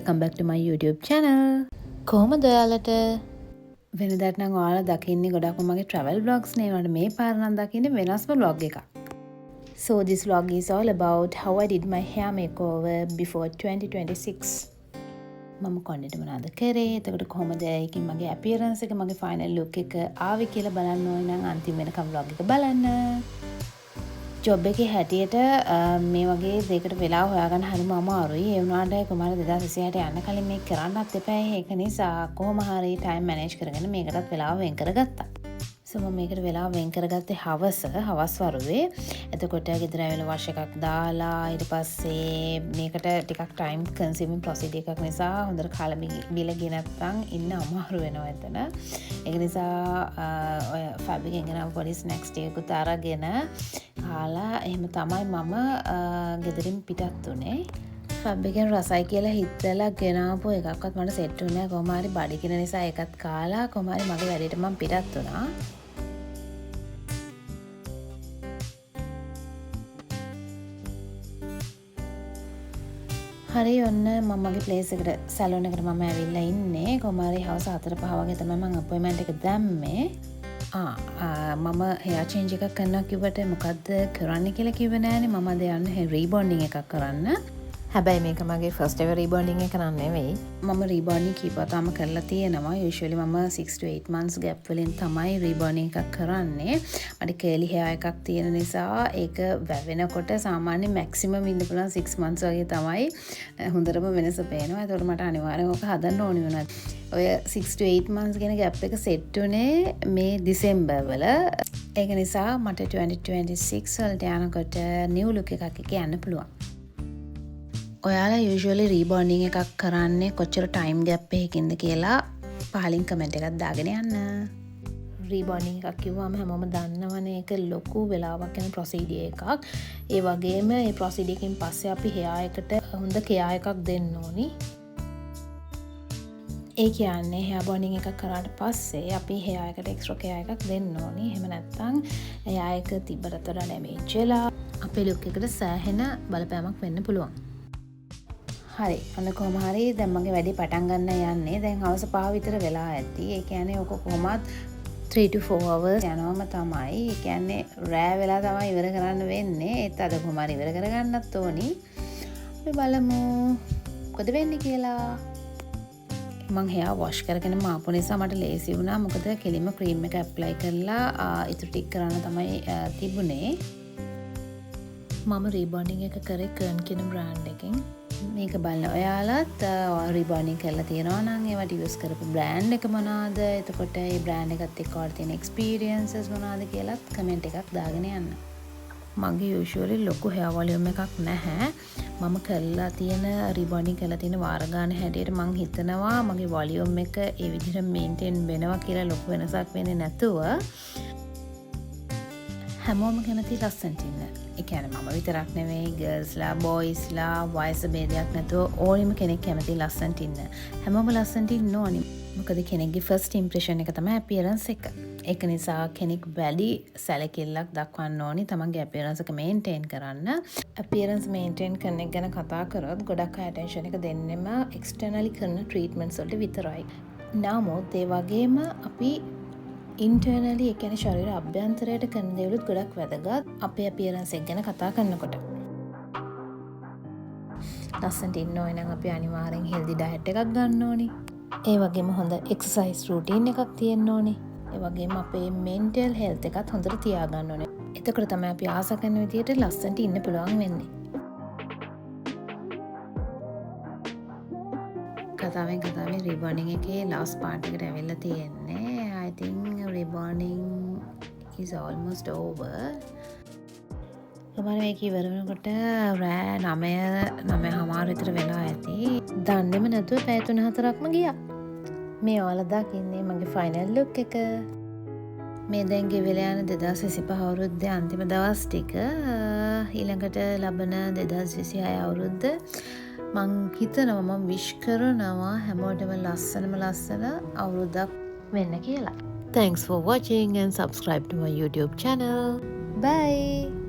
welcome back to my YouTube channel. කොහොමද ඔයාලට? වෙනදාට නම් ඔයාලා දකින්නේ ගොඩක්ම මගේ travel vlogs නේ. වල මේ පාර නම් දකින්නේ වෙනස්ම vlog එකක්. So this vlog is all about how I did my hair makeover before 2026. මම කොණ්ඩේට මොනවද කරේ? එතකොට කොහොමද ඒකෙන් මගේ appearance එක මගේ final look එක ආවේ කියලා බලන්න ඕන නම් අන්තිම වෙනකම් vlog එක බලන්න. ජොබ් එකේ හැටියට මේ වගේ දෙයකට වෙලා හොයාගන්න හරිම අමාරුයි. ඒ වුණාට කොහමද 2026ට යන්න කලින් මේක කරන්නත් එපා. ඒක නිසා කොහොම හරි time manage කරගෙන මේකටත් වෙලාව වෙන් කරගත්තා. So මම මේකට වෙලාව වෙන් කරගත්තේ හවස් වරුවේ. එතකොට ගෙදර ඇවිල්ලා වොෂ් එකක් දාලා ඊට පස්සේ මේකට ටිකක් time consuming procedure එකක් නිසා හොඳට කාලා බිලගේ නැත්තම් ඉන්න අමාරු වෙනවා එතන. ඒක නිසා ඔය fabric එකෙන් ගෙනාව පොඩි snacks ටිකකුත් අරගෙන කාලා එහෙම තමයි මම ගෙදරින් පිටත් උනේ. ෆැබ්‍රිකෙන් රසයි කියලා හිතලා ගෙනාපු එකක්වත් මට සෙට් වුණේ නැහැ. කොහොම හරි බඩගින නිසා ඒකත් කාලා කොහොම හරි මගේ වැඩේට මම පිටත් වුණා. හරි ඔන්න මම මගේ ප්ලේස් එකට සැලූන් එකට මම ඇවිල්ලා ඉන්නේ. කොහොම හරි හවස 4-5 වගේ තමයි මම අපොයින්ට්මන්ට් එක දැම්මේ. මම හෙයා චේන්ජ් එකක් කරනවා කිව්වට මොකද්ද කරන්න කියලා කිව්වේ නෑනේ. මම අද යන්නේ රීබොන්ඩින් එකක් කරන්න. හැබැයි මේක මගේ ෆස්ට් එවර් රීබොන්ඩින් එක නන් නෙවෙයි. මම රීබොන්ඩින් කීපවතාවම කරලා තියෙනවා. යූෂුවලි මම 6 to 8 months gap වලින් තමයි රීබොන්ඩින් එකක් කරන්නේ. මට කර්ලි හෙයා එකක් තියෙන නිසා ඒක වැවෙනකොට සාමාන්‍ය මැක්සිමම් ඉන්න පුළුවන් 6 months වගේ තමයි හොඳටම වෙනස පේනවා. ඒකට මට අනිවාර්යෙන් ඔක හදන්න ඕනි වුණා. ඔය 6 to 8 months කියන ගැප් එක සෙට් උනේ මේ දෙසැම්බර් වල. ඒක නිසා මට 2026 වලට යනකොට නිව් ලුක් එකක් යන්න පුළුවන්. ඔයාලා යූෂුවලි රීබොන්ඩින් එකක් කරන්නේ කොච්චර ටයිම් ගැප් එකකින්ද කියලා පහලින් කමෙන්ට් එකක් දාගෙන යන්න. රීබොන්ඩින් එකක් කිව්වම හැමෝම දන්නවනේ ඒක ලොකු වෙලාවක් යන ප්‍රොසීඩියර් එකක්. ඒ වගේම මේ ප්‍රොසීඩියර් එකකින් පස්සේ අපි හෙයා එකට හොඳ කෙයා එකක් දෙන්න ඕනි. ඒ කියන්නේ හෙයා බොන්ඩින් එකක් කරාට පස්සේ අපි හෙයා එකට එක්ස්ට්‍රා කෙයා එකක් දෙන්න ඕනි. එහෙම නැත්නම් හෙයා එක තිබ්බට වඩා ඩැමේජ් වෙලා අපේ ලුක් එකට සෑහෙන බලපෑමක් වෙන්න පුළුවන්. හරි අන්න කොහොම හරි දැන් මගේ වැඩේ පටන් ගන්න යන්නේ. දැන් හවස 5 විතර වෙලා ඇති. ඒ කියන්නේ ඔක කොහොමත් 3 to 4 hours යනවම තමයි. ඒ කියන්නේ රෑ වෙලා තමයි ඉවර කරන්න වෙන්නේ. ඒත් අද කොහොම හරි ඉවර කරගන්නත් ඕනි. අපි බලමු මොකද වෙන්නේ කියලා. මං හෙයා වොෂ් කරගෙන මාපු නිසා මට ලේසි වුණා. මොකද කෙලින්ම ක්‍රීම් එක ඇප්ලයි කරලා ඉතුරු ටික කරන්න තමයි තිබුණේ. මම රීබොන්ඩින් එක කරේ කර්න් කියන බ්‍රෑන්ඩ් එකෙන්. මේක බලන්න ඔයාලත් රීබොන්ඩින් කරලා තියෙනවා නම් ඒවට යූස් කරපු බ්‍රෑන්ඩ් එක මොනවාද? එතකොට ඒ බ්‍රෑන්ඩ් එකත් එක්ක ඔයාලට තියෙන එක්ස්පීරියන්සස් මොනවාද කියලාත් කමෙන්ට් එකක් දාගෙන යන්න. මගේ යූෂුවලි ලොකු හෙයා වොලියුම් එකක් නැහැ. මම කරලා තියෙන රීබොන්ඩින් කරලා තියෙන වාර ගන්න හැටියට මං හිතනවා මගේ වොලියුම් එක ඒ විදිහට මේන්ටේන් වෙනවා කියලා ලොකු වෙනසක් වෙන්නේ නැතුව හැමෝම කැමති ලස්සනට ඉන්න. ඒ කියන්නේ මම විතරක් නෙවෙයි ගර්ල්ස්ලා බොයිස්ලා වයස ભેදයක් නැතුව ඕනිම කෙනෙක් කැමති ලස්සනට ඉන්න. හැමෝම ලස්සනට ඉන්න ඕනි. මොකද කෙනෙක්ගේ ෆස්ට් ඉම්ප්‍රෙෂන් එක තමයි අපියරන්ස් එක. ඒක නිසා කෙනෙක් වැඩි සැලකිල්ලක් දක්වන්න ඕනි තමන්ගේ අපියරන්ස් එක මේන්ටේන් කරන්න. අපියරන්ස් මේන්ටේන් කරන එක ගැන කතා කරොත් ගොඩක් අය ඇටෙන්ෂන් එක දෙන්නෙම එක්ස්ටර්නලි කරන ට්‍රීට්මන්ට්ස් වලට විතරයි. නමුත් ඒ වගේම අපි ඉන්ටර්නලි ඒ කියන්නේ ශරීර අභ්‍යන්තරයට කරන දේවලුත් ගොඩක් වැදගත් අපේ අපියරන්ස් එක ගැන කතා කරනකොට. ලස්සනට ඉන්න ඕන නම් අපි අනිවාර්යෙන් හෙල්දි ඩයට් එකක් ගන්න ඕනි. ඒ වගේම හොඳ එක්සර්සයිස් රූටීන් එකක් තියෙන්න ඕනි. ඒ වගේම අපේ මෙන්ටල් හෙල්ත් එකත් හොඳට තියාගන්න ඕනේ. එතකොට තමයි අපි ආස කරන විදිහට ලස්සනට ඉන්න පුළුවන් වෙන්නේ. කතාවෙන් රිබොන්ඩින් එකේ ලාස්ට් පාර්ට් එකට ඇවිල්ලා තියෙන්නේ. I think rebonding is almost over. කොහොමද මේක ඉවර වෙනකොට රෑ 9:00 විතර වෙලා ඇති. දන්නේම නැතුව පැය 3-4ක්ම ගියා. මේ ඔයාලා දකින්නේ මගේ ෆයිනල් ලුක් එක. මේ දැන් ගෙවිලා යන 2025 අවුරුද්දේ අන්තිම දවස් ටික ඊළඟට ලබන 2026 අවුරුද්ද මං හිතනවා මම විශ් කරනවා හැමෝටම ලස්සන අවුරුද්දක් වෙන්න කියලා. Thanks for watching and subscribe to my YouTube channel. Bye.